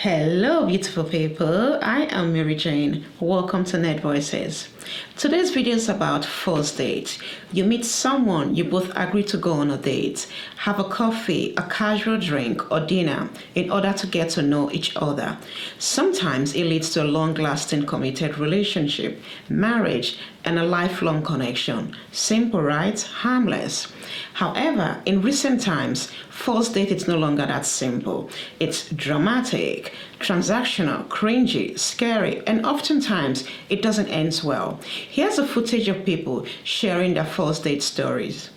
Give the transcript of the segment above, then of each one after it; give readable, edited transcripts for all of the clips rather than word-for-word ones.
Hello, beautiful people. I am Mary Jane. Welcome to Net Voices. Today's video is about first date. You meet someone, you both agree to go on a date, have a coffee, a casual drink, or dinner in order to get to know each other. Sometimes it leads to a long-lasting committed relationship, marriage, and a lifelong connection. Simple, right? Harmless. However, in recent times, first date is no longer that simple. It's dramatic, transactional, cringy, scary, and oftentimes it doesn't end well. Here's a footage of people sharing their first date stories.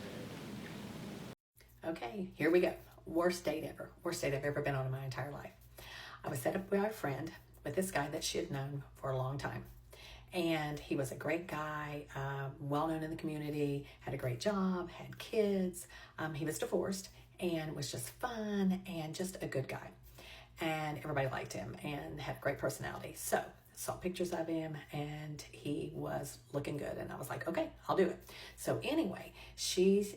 Okay, here we go. Worst date ever. Worst date I've ever been on in my entire life. I was set up by a friend with this guy that she had known for a long time. And he was a great guy, well known in the community, had a great job, had kids. He was divorced and was just fun and just a good guy. And everybody liked him and had a great personality. So saw pictures of him and he was looking good. And I was like, okay, I'll do it. So anyway, she's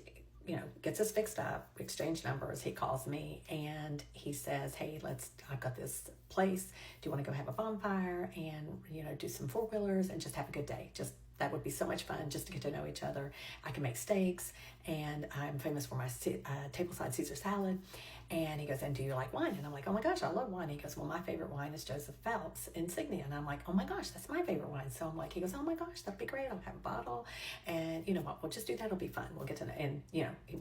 gets us fixed up, exchange numbers. He calls me and he says, hey, I've got this place. Do you want to go have a bonfire and, do some four-wheelers and just have a good day? That would be so much fun just to get to know each other. I can make steaks and I'm famous for my tableside Caesar salad. And he goes, and do you like wine? And I'm like, oh my gosh, I love wine. He goes, well, my favorite wine is Joseph Phelps Insignia. And I'm like, oh my gosh, that's my favorite wine. So I'm like, he goes, oh my gosh, that'd be great. I'll have a bottle. And you know what, we'll just do that. It'll be fun. We'll get to know. And,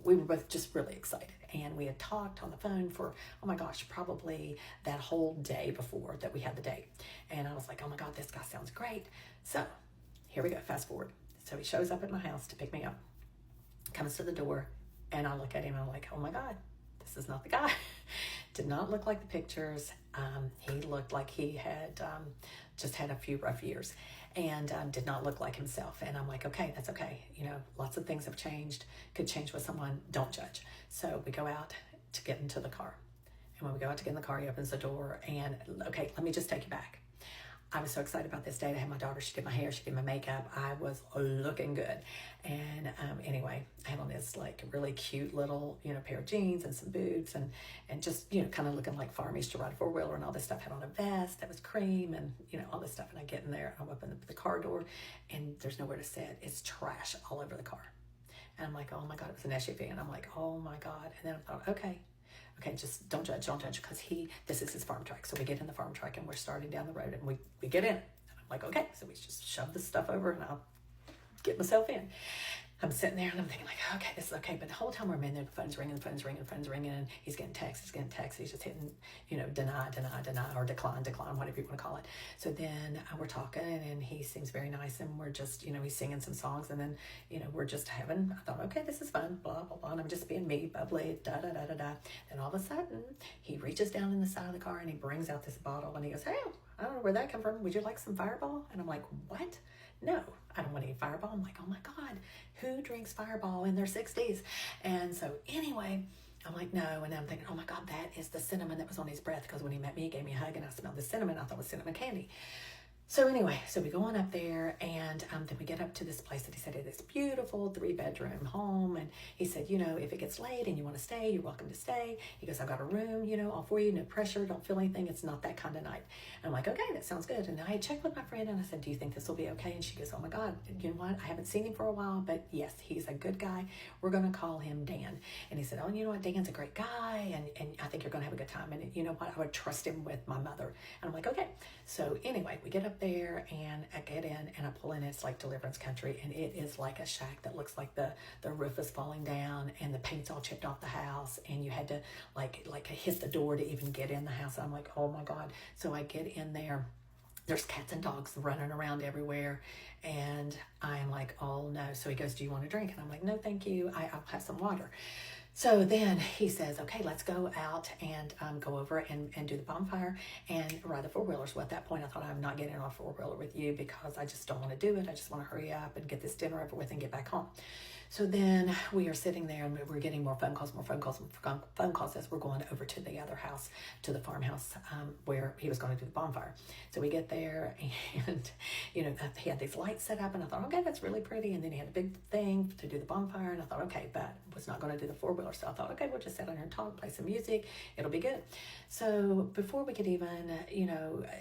we were both just really excited. And we had talked on the phone for, oh my gosh, probably that whole day before that we had the date. And I was like, oh my God, this guy sounds great. So here we go, fast forward. So he shows up at my house to pick me up, comes to the door, and I look at him and I'm like, oh my God, this is not the guy. Did not look like the pictures. He looked like he had just had a few rough years and did not look like himself. And I'm like, okay, that's okay. Lots of things have changed, could change with someone, don't judge. So we go out to get into the car. And when we go out to get in the car, he opens the door and, okay, let me just take you back. I was so excited about this date. I had my daughter, she did my hair, she did my makeup. I was looking good. And anyway, I had on this like really cute little, pair of jeans and some boots and just, kind of looking like farmies to ride a four-wheeler and all this stuff. Had on a vest that was cream and, all this stuff. And I get in there, I'm up in the car door and there's nowhere to sit. It's trash all over the car. And I'm like, oh my God, it was an SUV. And I'm like, oh my God. And then I thought, okay, just don't judge, because this is his farm truck. So we get in the farm truck and we're starting down the road and we get in. And I'm like, okay, so we just shove this stuff over and I'll get myself in. I'm sitting there and I'm thinking like, okay, this is okay. But the whole time we're in there, the phone's ringing, and he's getting texts. He's just hitting, deny, or decline, whatever you want to call it. So then we're talking and he seems very nice and we're just, he's singing some songs and then, we're just having, I thought, okay, this is fun, blah, blah, blah. And I'm just being me, bubbly, da, da, da, da, da. Then all of a sudden he reaches down in the side of the car and he brings out this bottle and he goes, hey, I don't know where that come from. Would you like some Fireball? And I'm like, what? No, I don't want any Fireball. I'm like, oh my God, who drinks Fireball in their 60s? And so anyway, I'm like, no. And I'm thinking, oh my God, that is the cinnamon that was on his breath. Because when he met me, he gave me a hug and I smelled the cinnamon. I thought it was cinnamon candy. So anyway, so we go on up there and then we get up to this place that he said is this beautiful 3-bedroom home. And he said, if it gets late and you want to stay, you're welcome to stay. He goes, I've got a room, all for you, no pressure, don't feel anything. It's not that kind of night. And I'm like, okay, that sounds good. And I had checked with my friend and I said, do you think this will be okay? And she goes, oh my God, you know what? I haven't seen him for a while, but yes, he's a good guy. We're going to call him Dan. And he said, oh, you know what? Dan's a great guy. And I think you're going to have a good time. And you know what? I would trust him with my mother. And I'm like, okay. So anyway, we get up there and I get in and I pull in. It's like Deliverance Country and it is like a shack that looks like the roof is falling down and the paint's all chipped off the house and you had to like hit the door to even get in the house. I'm like, oh my God. So I get in there. There's cats and dogs running around everywhere. And I'm like, oh no. So he goes, do you want a drink? And I'm like, no, thank you. I'll have some water. So then he says, okay, let's go out and go over and do the bonfire and ride the four-wheelers. Well, at that point, I thought I'm not getting on a four-wheeler with you because I just don't want to do it. I just want to hurry up and get this dinner over with and get back home. So then we are sitting there and we're getting more phone calls as we're going over to the other house, to the farmhouse where he was going to do the bonfire. So we get there and, he had these lights set up and I thought, okay, that's really pretty. And then he had a big thing to do the bonfire and I thought, okay, but was not going to do the four-wheeler four-wheeler. So I thought, okay, we'll just sit down here and talk, play some music. It'll be good. So before we could even,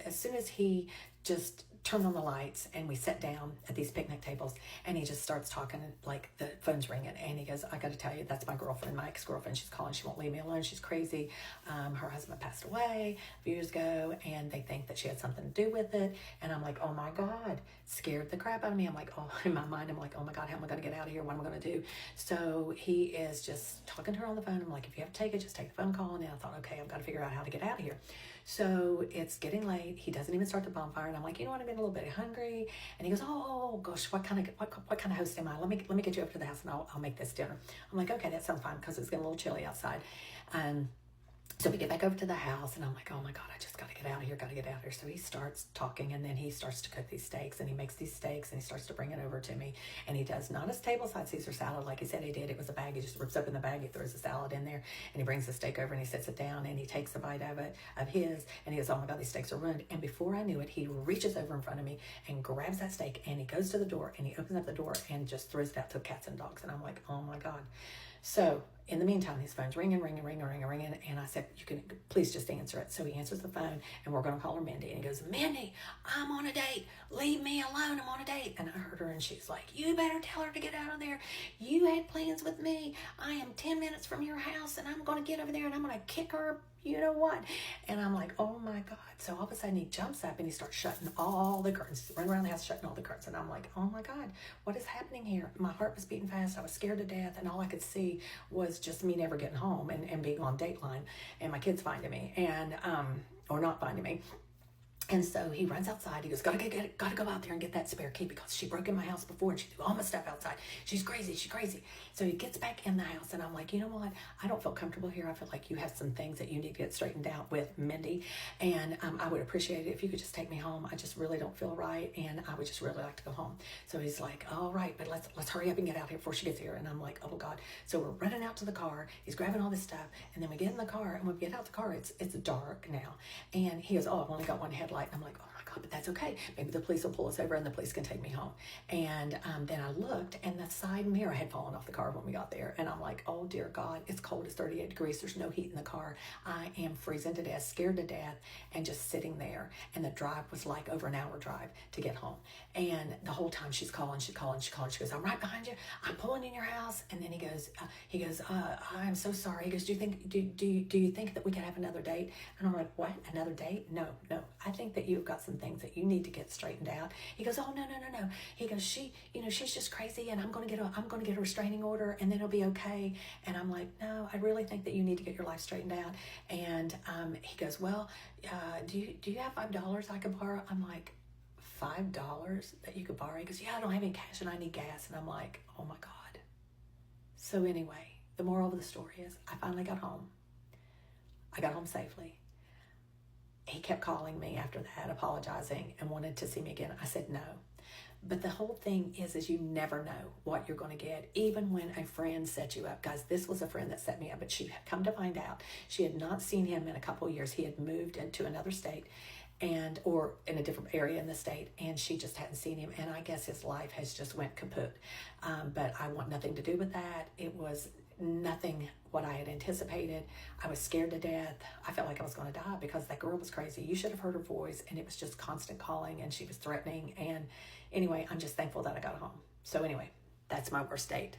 as soon as he just turned on the lights and we sat down at these picnic tables, and he just starts talking, like the phone's ringing, and he goes, I got to tell you, that's my girlfriend, my ex-girlfriend. She's calling. She won't leave me alone. She's crazy. Her husband passed away a few years ago, and they think that she had something to do with it. And I'm like, oh my God, scared the crap out of me. I'm like, oh, in my mind, I'm like, oh my God, how am I going to get out of here? What am I going to do? So he is just talking to her on the phone. I'm like, if you have to take it, just take the phone call. And I thought, okay, I've got to figure out how to get out of here. So it's getting late. He doesn't even start the bonfire, and I'm like, you know what? I'm getting a little bit hungry. And he goes, oh gosh, what kind of host am I? Let me get you up to the house, and I'll make this dinner. I'm like, okay, that sounds fine, because it's getting a little chilly outside. So we get back over to the house, and I'm like, oh my God, I just got to get out of here, So he starts talking, and then he starts to cook these steaks, and he makes these steaks, and he starts to bring it over to me. And he does not a table-side Caesar salad like he said he did. It was a bag. He just rips open the bag, he throws the salad in there, and he brings the steak over, and he sets it down, and he takes a bite of it, of his, and he goes, oh my God, these steaks are ruined. And before I knew it, he reaches over in front of me and grabs that steak, and he goes to the door, and he opens up the door and just throws it out to cats and dogs. And I'm like, oh my God. So in the meantime, his phone's ringing, and I said, you can please just answer it. So he answers the phone, and we're going to call her Mindy. And he goes, Mindy, I'm on a date. Leave me alone. I'm on a date. And I heard her, and she's like, you better tell her to get out of there. You had plans with me. I am 10 minutes from your house, and I'm going to get over there, and I'm going to kick her, you know what? And I'm like, oh my God. So all of a sudden he jumps up, and he starts shutting all the curtains. He's running around the house shutting all the curtains. And I'm like, oh my God, what is happening here? My heart was beating fast. I was scared to death. And all I could see was just me never getting home and being on Dateline, and my kids finding me, and or not finding me. And so he runs outside. He goes, gotta go out there and get that spare key, because she broke in my house before and she threw all my stuff outside. She's crazy. So he gets back in the house, and I'm like, you know what? I don't feel comfortable here. I feel like you have some things that you need to get straightened out with Mindy, and I would appreciate it if you could just take me home. I just really don't feel right, and I would just really like to go home. So he's like, all right, but let's hurry up and get out here before she gets here. And I'm like, oh God. So we're running out to the car. He's grabbing all this stuff, and then we get in the car, and when we get out the car, it's dark now. And he goes, oh, I've only got one headlight. And I'm like, oh my God, but that's okay. Maybe the police will pull us over, and the police can take me home. And then I looked, and the side mirror had fallen off the car when we got there. And I'm like, oh dear God, it's cold. It's 38 degrees. There's no heat in the car. I am freezing to death, scared to death, and just sitting there. And the drive was like over an hour drive to get home. And the whole time she's calling. She goes, I'm right behind you. I'm pulling in your house. And then he goes, I'm so sorry. He goes, do you think that we could have another date? And I'm like, what? Another date? No. I think that you've got some things that you need to get straightened out. He goes, oh no. He goes, she's just crazy, and I'm going to get a restraining order, and then it'll be okay. And I'm like, no, I really think that you need to get your life straightened out. And he goes, well, do you have $5 I could borrow? I'm like, $5 that you could borrow? He goes, yeah, I don't have any cash, and I need gas. And I'm like, oh my God. So anyway, the moral of the story is I finally got home. I got home safely. He kept calling me after that, apologizing, and wanted to see me again. I said no. But the whole thing is you never know what you're going to get, even when a friend sets you up. Guys, this was a friend that set me up, but she had come to find out she had not seen him in a couple of years. He had moved into another state, or in a different area in the state, and she just hadn't seen him. And I guess his life has just went kaput. But I want nothing to do with that. It was nothing what I had anticipated. I was scared to death. I felt like I was going to die because that girl was crazy. You should have heard her voice, and it was just constant calling, and she was threatening. And anyway, I'm just thankful that I got home. So anyway, that's my worst date.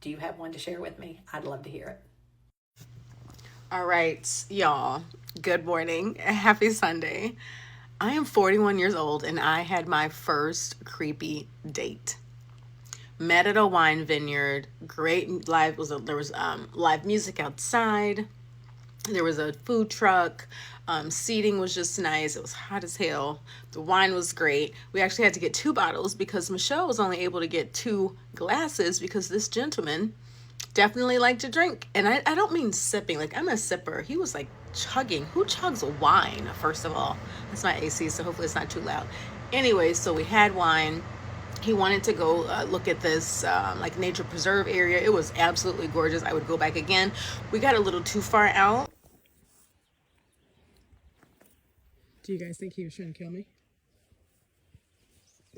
Do you have one to share with me? I'd love to hear it. All right, y'all. Good morning. Happy Sunday. I am 41 years old, and I had my first creepy date. Met at a wine vineyard. Great live. There was live music outside. There was a food truck. Seating was just nice. It was hot as hell. The wine was great. We actually had to get 2 bottles because Michelle was only able to get 2 glasses because this gentleman definitely liked to drink. And I don't mean sipping. Like, I'm a sipper. He was like chugging. Who chugs wine, first of all? It's my AC, so hopefully it's not too loud. Anyway, so we had wine. He wanted to go look at this like nature preserve area. It was absolutely gorgeous. I would go back again. We got a little too far out. Do you guys think he was trying to kill me?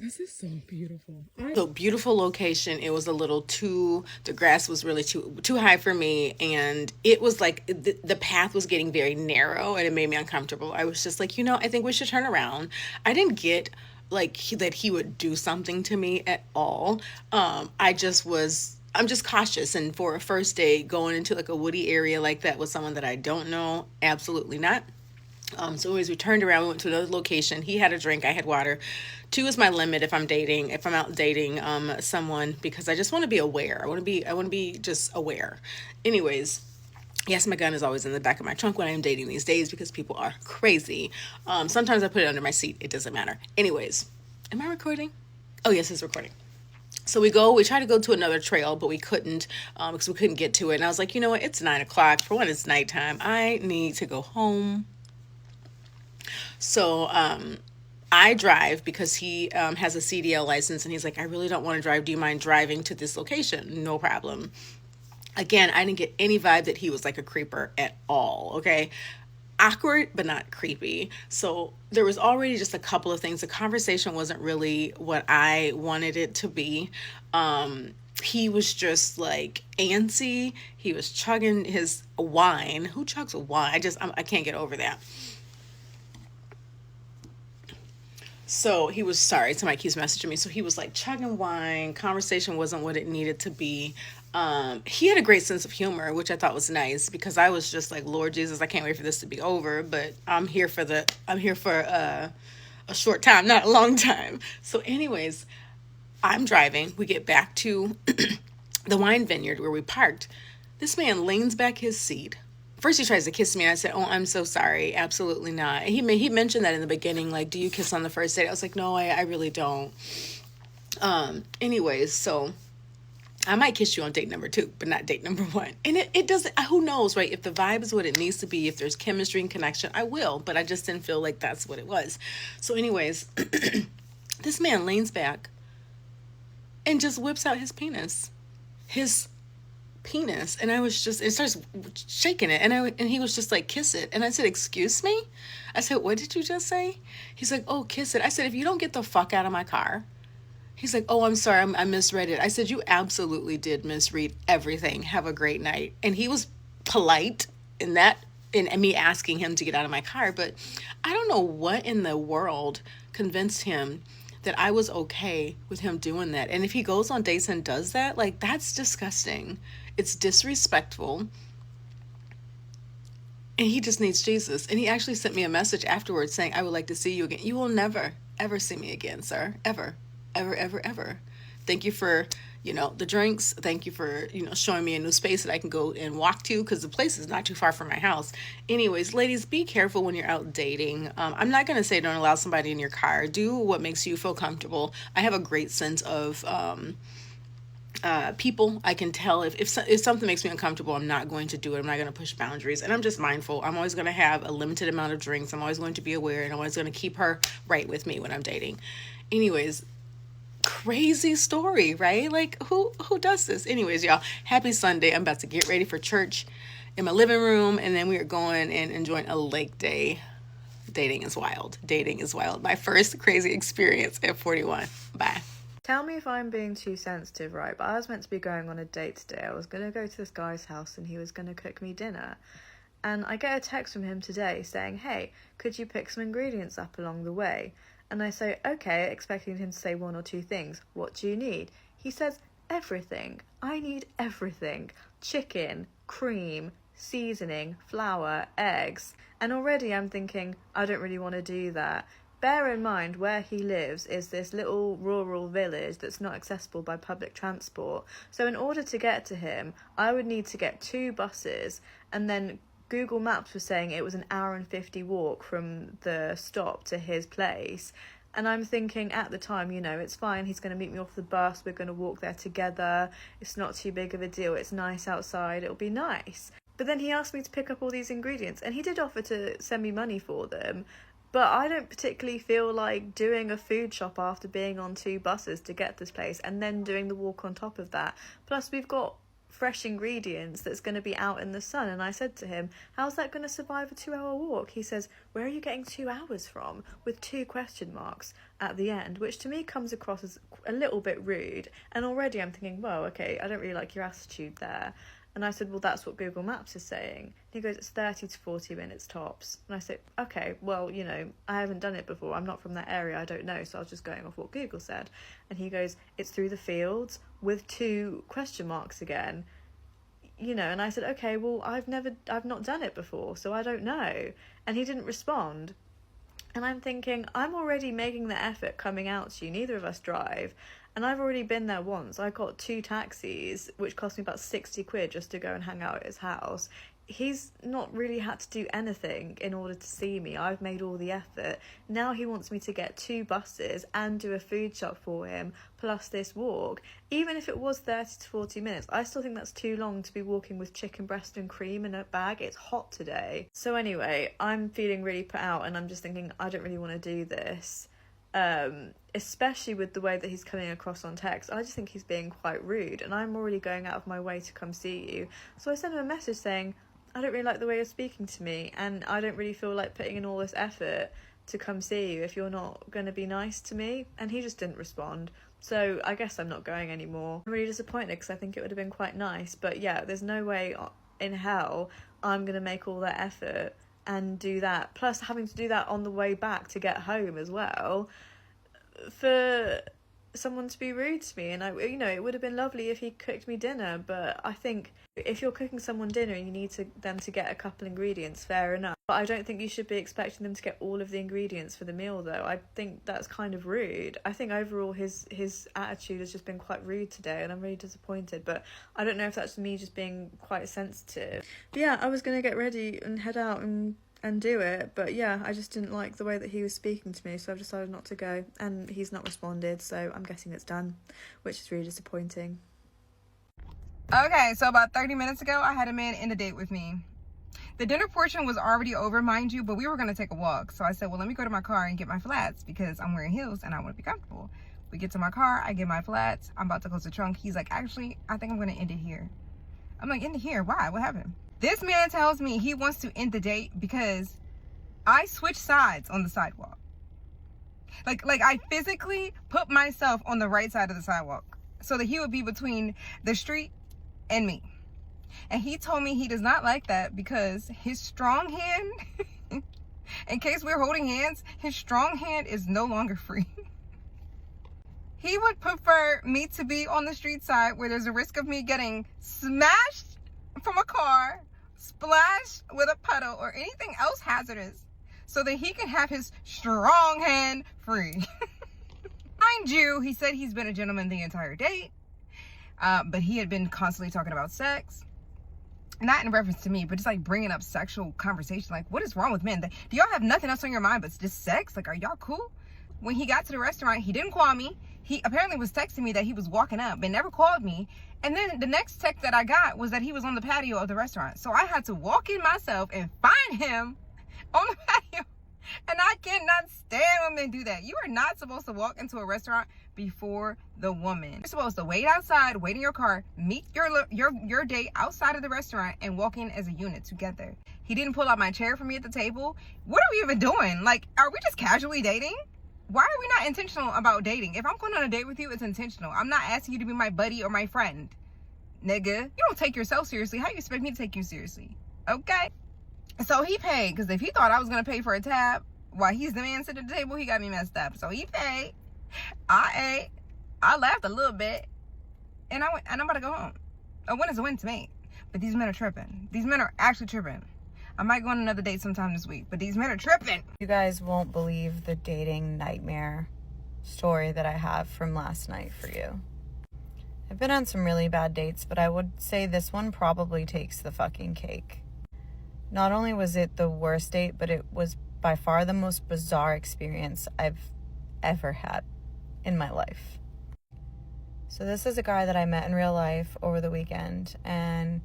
This is so beautiful. So beautiful location. It was a little the grass was really too high for me, and it was like the path was getting very narrow, and it made me uncomfortable. I was just like, I think we should turn around. I didn't get like that he would do something to me at all. I'm just cautious, and for a first date going into like a woody area like that with someone that I don't know, absolutely not. So anyways, we turned around, we went to another location. He had a drink, I had water. 2 is my limit if I'm out dating someone, because I just want to be aware. I want to be just aware. Anyways, yes, my gun is always in the back of my trunk when I'm dating these days because people are crazy. Sometimes I put it under my seat. It doesn't matter. Anyways, am I recording? Oh, yes, it's recording. So we try to go to another trail, but we couldn't because we couldn't get to it. And I was like, you know what? It's 9 o'clock. For one, it's nighttime. I need to go home. So I drive because he has a CDL license, and he's like, I really don't want to drive. Do you mind driving to this location? No problem. Again, I didn't get any vibe that he was like a creeper at all. Okay. Awkward, but not creepy. So there was already just a couple of things. The conversation wasn't really what I wanted it to be. He was just like antsy. He was chugging his wine. Who chugs wine? I can't get over that. So he was sorry. Somebody keeps messaging me. So he was like chugging wine. Conversation wasn't what it needed to be. He had a great sense of humor, which I thought was nice, because I was just like, Lord Jesus, I can't wait for this to be over. But I'm here for a short time, not a long time. So anyways, I'm driving. We get back to the wine vineyard where we parked. This man leans back his seat. First he tries to kiss me, and I said, oh, I'm so sorry. Absolutely not. And he mentioned that in the beginning, like, do you kiss on the first date? I was like, no, I really don't. Anyways, so I might kiss you on date number 2, but not date number 1. And it doesn't, who knows, right? If the vibe is what it needs to be, if there's chemistry and connection, I will. But I just didn't feel like that's what it was. So anyways, this man leans back and just whips out his penis. And I was just, it starts shaking it, and he was just like, kiss it. And I said, excuse me? I said, what did you just say? He's like, oh, kiss it. I said, if you don't get the fuck out of my car. He's like, oh, I'm sorry, I misread it. I said, you absolutely did misread everything. Have a great night. And he was polite in me asking him to get out of my car, but I don't know what in the world convinced him that I was okay with him doing that. And if he goes on dates and does that, like, that's disgusting. It's disrespectful. And he just needs Jesus. And he actually sent me a message afterwards saying, I would like to see you again. You will never, ever see me again, sir. Ever, ever, ever, ever. Thank you for, the drinks. Thank you for, showing me a new space that I can go and walk to, because the place is not too far from my house. Anyways, ladies, be careful when you're out dating. I'm not going to say don't allow somebody in your car. Do what makes you feel comfortable. I have a great sense of people. I can tell if something makes me uncomfortable, I'm not going to do it. I'm not going to push boundaries. And I'm just mindful. I'm always going to have a limited amount of drinks. I'm always going to be aware, and I'm always going to keep her right with me when I'm dating. Anyways, crazy story, right? Like, who does this? Anyways, y'all, happy Sunday. I'm about to get ready for church in my living room, and then we are going and enjoying a lake day. Dating is wild. My first crazy experience at 41. Bye. Tell me if I'm being too sensitive, right? But I was meant to be going on a date today. I was going to go to this guy's house, and he was going to cook me dinner. And I get a text from him today saying, hey, could you pick some ingredients up along the way? And I say, okay, expecting him to say 1 or 2 things. What do you need? He says, everything. I need everything. Chicken, cream, seasoning, flour, eggs. And already I'm thinking, I don't really want to do that. Bear in mind, where he lives is this little rural village that's not accessible by public transport. So in order to get to him, I would need to get 2 buses, and then Google Maps was saying it was an hour and 50 walk from the stop to his place. And I'm thinking at the time, it's fine. He's going to meet me off the bus. We're going to walk there together. It's not too big of a deal. It's nice outside. It'll be nice. But then he asked me to pick up all these ingredients, and he did offer to send me money for them. But I don't particularly feel like doing a food shop after being on 2 buses to get this place and then doing the walk on top of that. Plus, we've got fresh ingredients that's going to be out in the sun. And I said to him, how's that going to survive a 2-hour walk? He says, where are you getting 2 hours from? With 2 question marks at the end, which to me comes across as a little bit rude. And already I'm thinking, well, okay, I don't really like your attitude there. And I said, well, that's what Google Maps is saying. And he goes, it's 30 to 40 minutes tops. And I said, okay, well, you know, I haven't done it before. I'm not from that area. I don't know. So I was just going off what Google said. And he goes, it's through the fields with 2 question marks again. You know, and I said, okay, well, I've not done it before, so I don't know. And he didn't respond. And I'm thinking, I'm already making the effort coming out to you. Neither of us drive. And I've already been there once. I got 2 taxis, which cost me about 60 quid just to go and hang out at his house. He's not really had to do anything in order to see me. I've made all the effort. Now he wants me to get 2 buses and do a food shop for him, plus this walk. Even if it was 30 to 40 minutes, I still think that's too long to be walking with chicken breast and cream in a bag. It's hot today. So anyway, I'm feeling really put out, and I'm just thinking, I don't really want to do this. Especially with the way that he's coming across on text. I just think he's being quite rude, and I'm already going out of my way to come see you. So I sent him a message saying, I don't really like the way you're speaking to me, and I don't really feel like putting in all this effort to come see you if you're not going to be nice to me. And he just didn't respond. So I guess I'm not going anymore. I'm really disappointed because I think it would have been quite nice. But yeah, there's no way in hell I'm going to make all that effort and do that. Plus having to do that on the way back to get home as well, for someone to be rude to me. And I, you know, it would have been lovely if he cooked me dinner, but I think if you're cooking someone dinner and you need them to get a couple ingredients, fair enough. But I don't think you should be expecting them to get all of the ingredients for the meal, though. I think that's kind of rude. I think overall his attitude has just been quite rude today, and I'm really disappointed. But I don't know if that's me just being quite sensitive. But yeah, I was going to get ready and head out and do it, but yeah, I just didn't like the way that he was speaking to me, so I've decided not to go, and he's not responded, so I'm guessing it's done, which is really disappointing. Okay, so about 30 minutes ago, I had a man end a date with me. The dinner portion was already over, mind you, but we were going to take a walk. So I said, well, let me go to my car and get my flats because I'm wearing heels and I want to be comfortable. We get to my car, I get my flats. I'm about to close the trunk. He's like, actually, I think I'm going to end it here. I'm like, end it here? Why? What happened? This man tells me he wants to end the date because I switched sides on the sidewalk. Like I physically put myself on the right side of the sidewalk so that he would be between the street and me. And he told me he does not like that because his strong hand, in case we're holding hands, his strong hand is no longer free. He would prefer me to be on the street side where there's a risk of me getting smashed from a car, splashed with a puddle, or anything else hazardous, so that he can have his strong hand free. Mind you, he said he's been a gentleman the entire date, but he had been constantly talking about sex. Not in reference to me, but just like bringing up sexual conversation. Like, what is wrong with men? Do y'all have nothing else on your mind but just sex? Like, are y'all cool? When he got to the restaurant, he didn't call me. He apparently was texting me that he was walking up, but never called me. And then the next text that I got was that he was on the patio of the restaurant. So I had to walk in myself and find him on the patio. And I cannot stand when men do that. You are not supposed to walk into a restaurant before the woman. You're supposed to wait outside, wait in your car, meet your date outside of the restaurant, and walk in as a unit together. He didn't pull out my chair for me at the table. What are we even doing? Like, are we just casually dating? Why are we not intentional about dating? If I'm going on a date with you, it's intentional. I'm not asking you to be my buddy or my friend. Nigga, you don't take yourself seriously. How you expect me to take you seriously? Okay? So he paid, because if he thought I was going to pay for a tab while he's the man sitting at the table, he got me messed up. So he paid. I ate. I laughed a little bit. And I'm about to go home. A win is a win to me. But these men are tripping. These men are actually tripping. I might go on another date sometime this week, but these men are tripping. You guys won't believe the dating nightmare story that I have from last night for you. I've been on some really bad dates, but I would say this one probably takes the fucking cake. Not only was it the worst date, but it was by far the most bizarre experience I've ever had in my life. So this is a guy that I met in real life over the weekend, and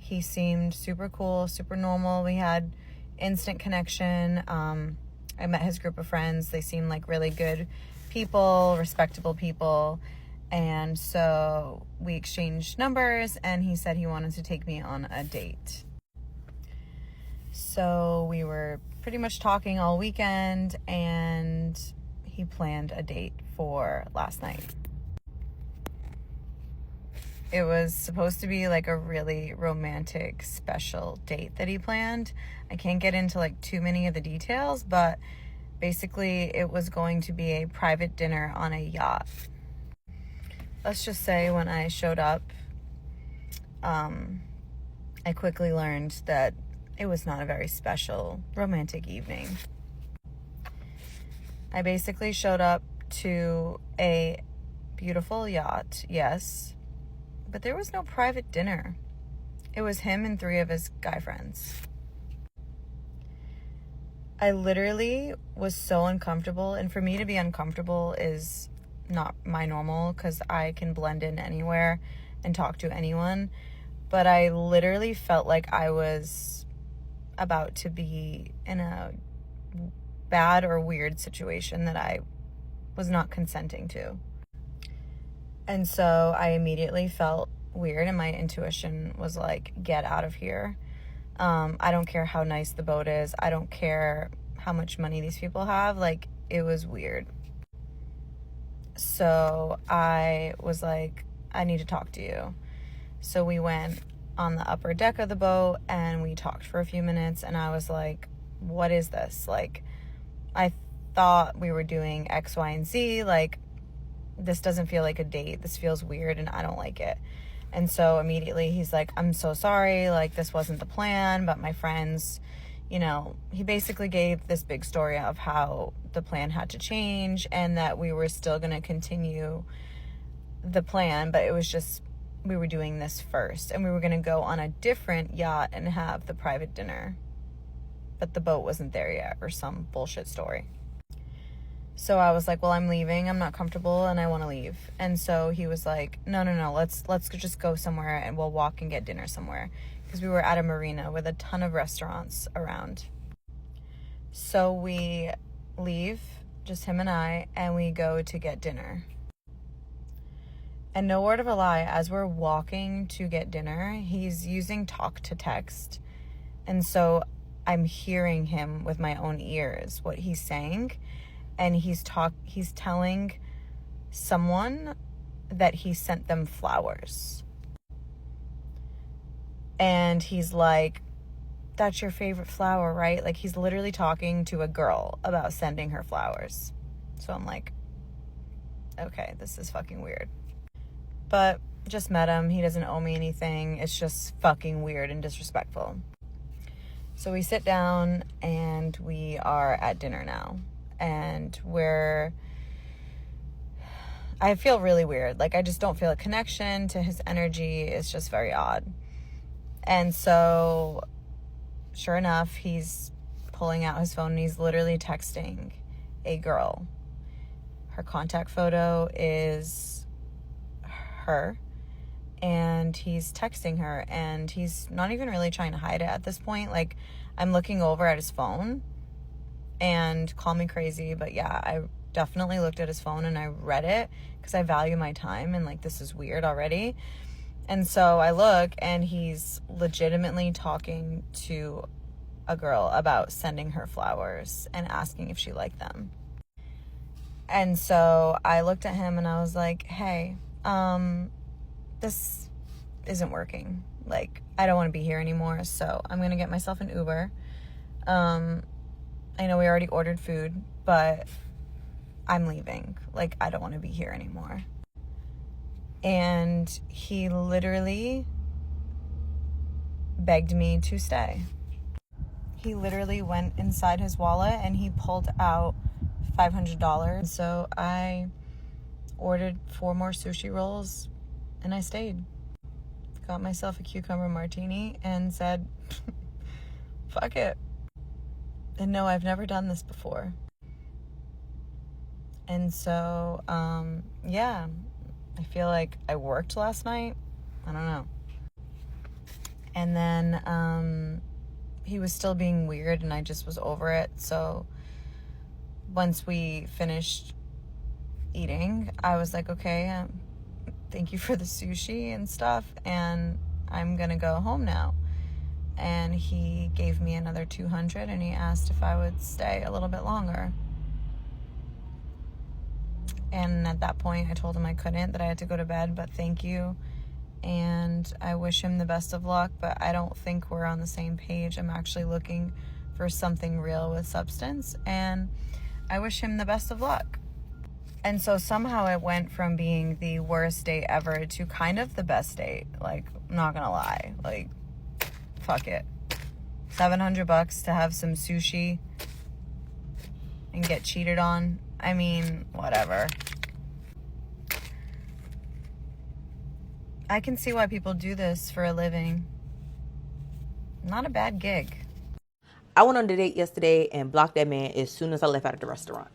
he seemed super cool, super normal. We had instant connection. I met his group of friends. They seemed like really good people, respectable people. And so we exchanged numbers, and he said he wanted to take me on a date. So we were pretty much talking all weekend, and he planned a date for last night. It was supposed to be like a really romantic, special date that he planned. I can't get into like too many of the details, but basically it was going to be a private dinner on a yacht. Let's just say when I showed up, I quickly learned that it was not a very special, romantic evening. I basically showed up to a beautiful yacht, yes, but there was no private dinner. It was him and 3 of his guy friends. I literally was so uncomfortable, and for me to be uncomfortable is not my normal because I can blend in anywhere and talk to anyone, but I literally felt like I was about to be in a bad or weird situation that I was not consenting to. And so I immediately felt weird, and my intuition was like, get out of here. I don't care how nice the boat is. I don't care how much money these people have. Like, it was weird. So I was like, I need to talk to you. So we went on the upper deck of the boat and we talked for a few minutes, and I was like, what is this? Like, I thought we were doing X, Y, and Z. Like, this doesn't feel like a date. This feels weird and I don't like it. And so immediately he's like, I'm so sorry. Like, this wasn't the plan, but my friends, you know, he basically gave this big story of how the plan had to change and that we were still going to continue the plan, but it was just, we were doing this first and we were going to go on a different yacht and have the private dinner, but the boat wasn't there yet, or some bullshit story. So I was like, well, I'm leaving. I'm not comfortable and I want to leave. And so he was like, no, let's just go somewhere and we'll walk and get dinner somewhere, because we were at a marina with a ton of restaurants around. So we leave, just him and I, and we go to get dinner. And no word of a lie, as we're walking to get dinner, he's using talk to text. And so I'm hearing him with my own ears, what he's saying. And he's telling someone that he sent them flowers. And he's like, that's your favorite flower, right? Like, he's literally talking to a girl about sending her flowers. So I'm like, okay, this is fucking weird. But just met him. He doesn't owe me anything. It's just fucking weird and disrespectful. So we sit down and we are at dinner now. And I feel really weird. Like, I just don't feel a connection to his energy. It's just very odd. And so, sure enough, he's pulling out his phone and he's literally texting a girl. Her contact photo is her. And he's texting her. And he's not even really trying to hide it at this point. Like, I'm looking over at his phone. And call me crazy, but yeah, I definitely looked at his phone and I read it because I value my time and like, this is weird already. And so I look and he's legitimately talking to a girl about sending her flowers and asking if she liked them. And so I looked at him and I was like, hey, this isn't working. Like, I don't want to be here anymore, so I'm going to get myself an Uber. I know we already ordered food, but I'm leaving. Like, I don't want to be here anymore. And he literally begged me to stay. He literally went inside his wallet and he pulled out $500. So I ordered 4 more sushi rolls and I stayed. Got myself a cucumber martini and said, fuck it. And no, I've never done this before. And so, yeah, I feel like I worked last night. I don't know. And then he was still being weird and I just was over it. So once we finished eating, I was like, okay, thank you for the sushi and stuff, and I'm gonna go home now. And he gave me another $200, and he asked if I would stay a little bit longer. And at that point, I told him I couldn't, that I had to go to bed, but thank you. And I wish him the best of luck, but I don't think we're on the same page. I'm actually looking for something real with substance, and I wish him the best of luck. And so somehow it went from being the worst date ever to kind of the best date. Like, not gonna lie. Like, fuck it. $700 to have some sushi and get cheated on. I mean, whatever. I can see why people do this for a living. Not a bad gig. I went on a date yesterday and blocked that man as soon as I left out of the restaurant.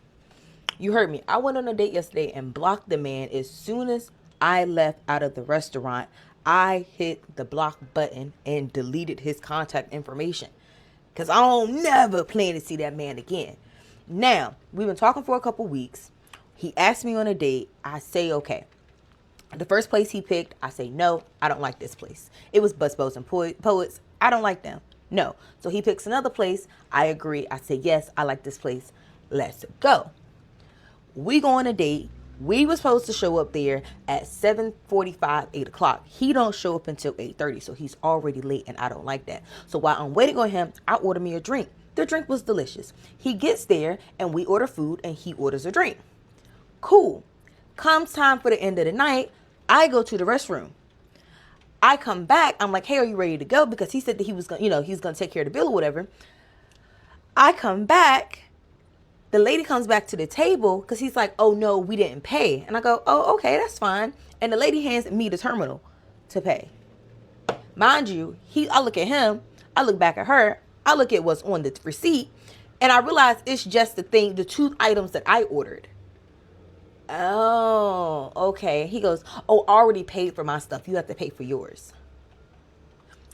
You heard me. I went on a date yesterday and blocked the man as soon as I left out of the restaurant. I hit the block button and deleted his contact information, because I don't never plan to see that man again. Now, we've been talking for a couple weeks. He asked me on a date. I say, okay. The first place he picked, I say, no, I don't like this place. It was Busbo's and Poets. I don't like them. No. So he picks another place. I agree. I say, yes, I like this place. Let's go. We go on a date. We were supposed to show up there at 7:45, 8 o'clock. He don't show up until 8:30, so he's already late, and I don't like that. So while I'm waiting on him, I order me a drink. The drink was delicious. He gets there, and we order food, and he orders a drink. Cool. Comes time for the end of the night, I go to the restroom. I come back. I'm like, hey, are you ready to go? Because he said that he was going to take care of the bill or whatever. I come back. The lady comes back to the table because he's like, oh, no, we didn't pay. And I go, oh, okay, that's fine. And the lady hands me the terminal to pay. Mind you, I look at him. I look back at her. I look at what's on the receipt. And I realize it's just the 2 items that I ordered. Oh, okay. He goes, oh, I already paid for my stuff. You have to pay for yours.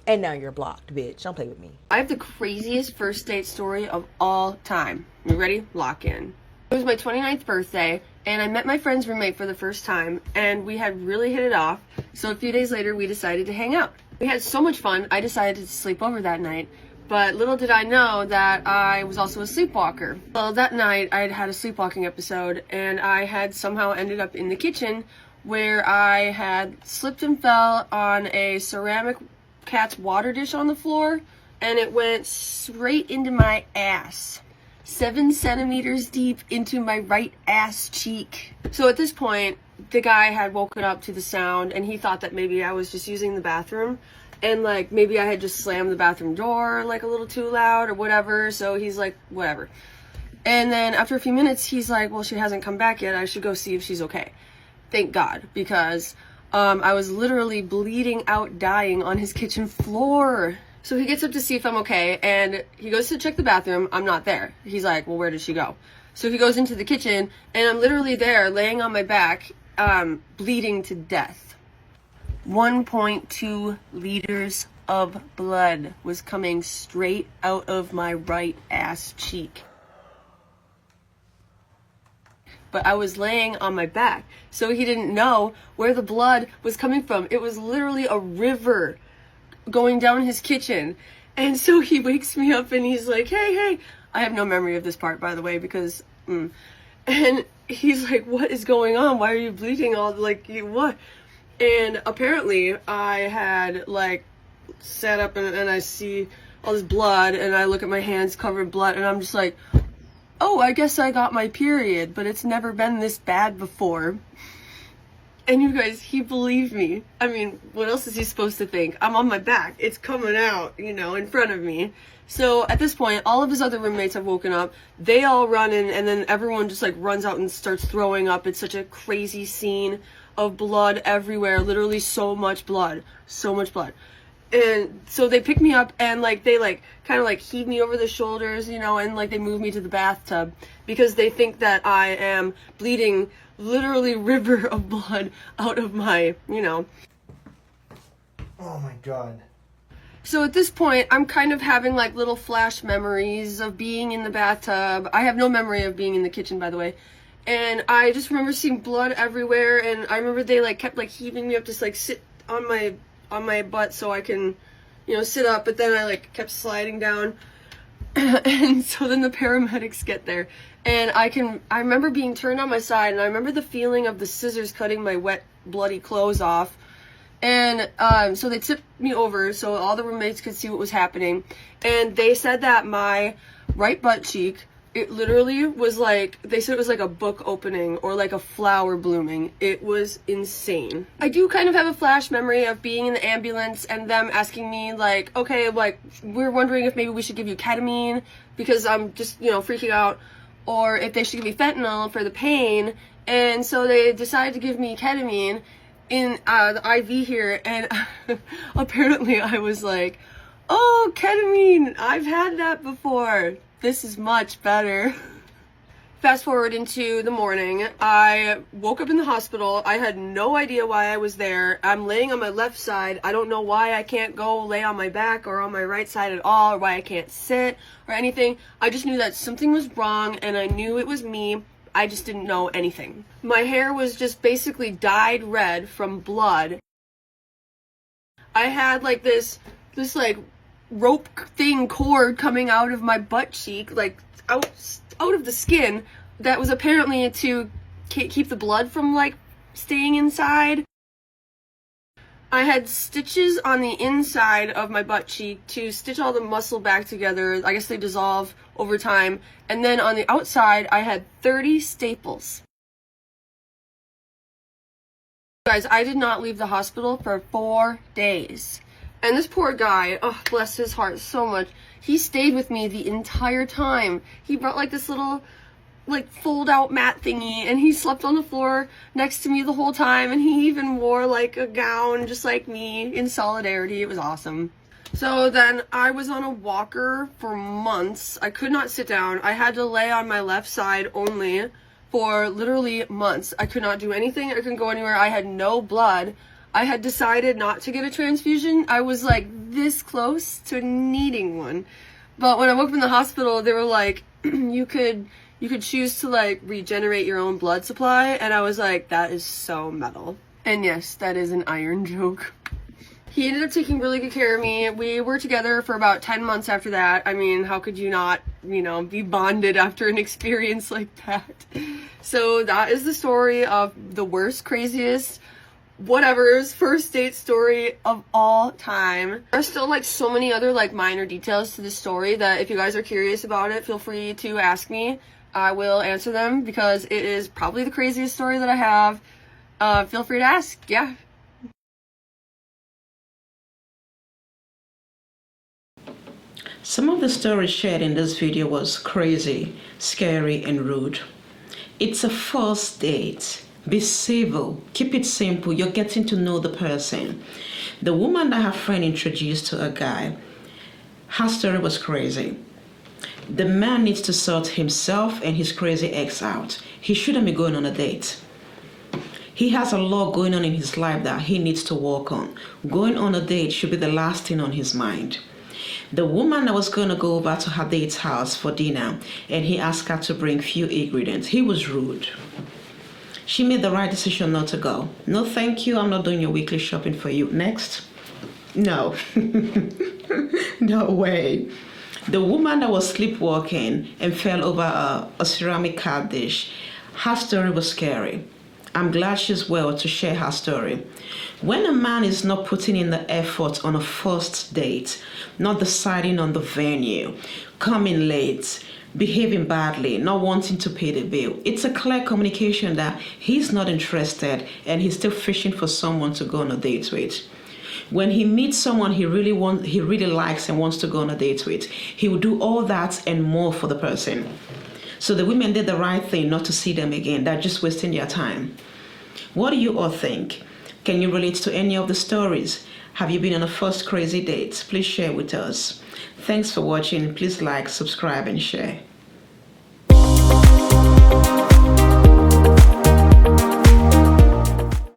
And now you're blocked, bitch. Don't play with me. I have the craziest first date story of all time. You ready? Lock in. It was my 29th birthday, and I met my friend's roommate for the first time, and we had really hit it off. So a few days later, we decided to hang out. We had so much fun, I decided to sleep over that night. But little did I know that I was also a sleepwalker. Well, that night, I had had a sleepwalking episode, and I had somehow ended up in the kitchen where I had slipped and fell on a ceramic cat's water dish on the floor, and it went straight into my ass. 7 centimeters deep into my right ass cheek. So at this point, the guy had woken up to the sound, and he thought that maybe I was just using the bathroom, and like maybe I had just slammed the bathroom door like a little too loud or whatever. So he's like, whatever. And then after a few minutes, he's like, well, she hasn't come back yet. I should go see if she's okay. Thank God, because I was literally bleeding out, dying on his kitchen floor. So he gets up to see if I'm okay, and he goes to check the bathroom. I'm not there. He's like, well, where did she go? So he goes into the kitchen, and I'm literally there, laying on my back, bleeding to death. 1.2 liters of blood was coming straight out of my right ass cheek. But I was laying on my back, so he didn't know where the blood was coming from. It was literally a river going down his kitchen. And so he wakes me up and he's like, hey. I have no memory of this part, by the way, because and he's like, what is going on? Why are you bleeding all what? And apparently I had like sat up and I see all this blood, and I look at my hands covered in blood, and I'm just like, oh, I guess I got my period, but it's never been this bad before. And you guys, he believed me. I mean, what else is he supposed to think? I'm on my back. It's coming out, in front of me. So at this point, all of his other roommates have woken up. They all run in, and then everyone just like runs out and starts throwing up. It's such a crazy scene of blood everywhere. Literally so much blood. So much blood. And so they pick me up, and like they like kind of like heave me over the shoulders, and like they move me to the bathtub because they think that I am bleeding literally river of blood out of my, Oh my God. So at this point, I'm kind of having like little flash memories of being in the bathtub. I have no memory of being in the kitchen, by the way. and I just remember seeing blood everywhere, and I remember they like kept like heaving me up to like sit on my butt so I can, you know, sit up, but then I like kept sliding down. And so then the paramedics get there, and I remember being turned on my side, and I remember the feeling of the scissors cutting my wet bloody clothes off. And so they tipped me over so all the roommates could see what was happening, and they said that my right butt cheek, it literally was like, they said it was like a book opening or like a flower blooming. It was insane. I do kind of have a flash memory of being in the ambulance and them asking me like, okay, like, we're wondering if maybe we should give you ketamine because I'm just, you know, freaking out, or if they should give me fentanyl for the pain. And so they decided to give me ketamine in the IV here, and apparently I was like, oh, ketamine, I've had that before. This is much better. Fast forward into the morning, I woke up in the hospital. I had no idea why I was there. I'm laying on my left side. I don't know why I can't go lay on my back or on my right side at all, or why I can't sit or anything. I just knew that something was wrong, and I knew it was me. I just didn't know anything. My hair was just basically dyed red from blood. I had like this like rope thing cord coming out of my butt cheek, like out of the skin, that was apparently to keep the blood from like staying inside. I had stitches on the inside of my butt cheek to stitch all the muscle back together. I guess they dissolve over time. And then on the outside, I had 30 staples. Guys, I did not leave the hospital for 4 days. And this poor guy, oh, bless his heart so much, he stayed with me the entire time. He brought like this little like fold out mat thingy, and he slept on the floor next to me the whole time, and he even wore like a gown just like me in solidarity. It was awesome. So then I was on a walker for months. I could not sit down. I had to lay on my left side only for literally months. I could not do anything. I couldn't go anywhere. I had no blood. I had decided not to get a transfusion. I was like this close to needing one. But when I woke up in the hospital, they were like, you could choose to like regenerate your own blood supply. And I was like, that is so metal. And yes, that is an iron joke. He ended up taking really good care of me. We were together for about 10 months after that. I mean, how could you not, you know, be bonded after an experience like that? So that is the story of the worst, craziest, whatever's first date story of all time. There's still like so many other like minor details to this story that if you guys are curious about it, feel free to ask me. I will answer them because it is probably the craziest story that I have. Feel free to ask. Yeah. Some of the stories shared in this video was crazy, scary, and rude. It's a first date. Be civil. Keep it simple. You're getting to know the person. The woman that her friend introduced to a guy, her story was crazy. The man needs to sort himself and his crazy ex out. He shouldn't be going on a date. He has a lot going on in his life that he needs to work on. Going on a date should be the last thing on his mind. The woman that was going to go over to her date's house for dinner, and he asked her to bring few ingredients. He was rude. She made the right decision not to go. No, thank you. I'm not doing your weekly shopping for you. Next. No. No way. The woman that was sleepwalking and fell over a ceramic card dish, her story was scary. I'm glad she's well to share her story. When a man is not putting in the effort on a first date, not deciding on the venue, coming late, behaving badly, not wanting to pay the bill, it's a clear communication that he's not interested and he's still fishing for someone to go on a date with. When he meets someone he really likes and wants to go on a date with, he will do all that and more for the person. So the women did the right thing not to see them again. They're just wasting their time. What do you all think? Can you relate to any of the stories? Have you been on a first crazy date? Please share with us. Thanks for watching. Please like, subscribe, and share.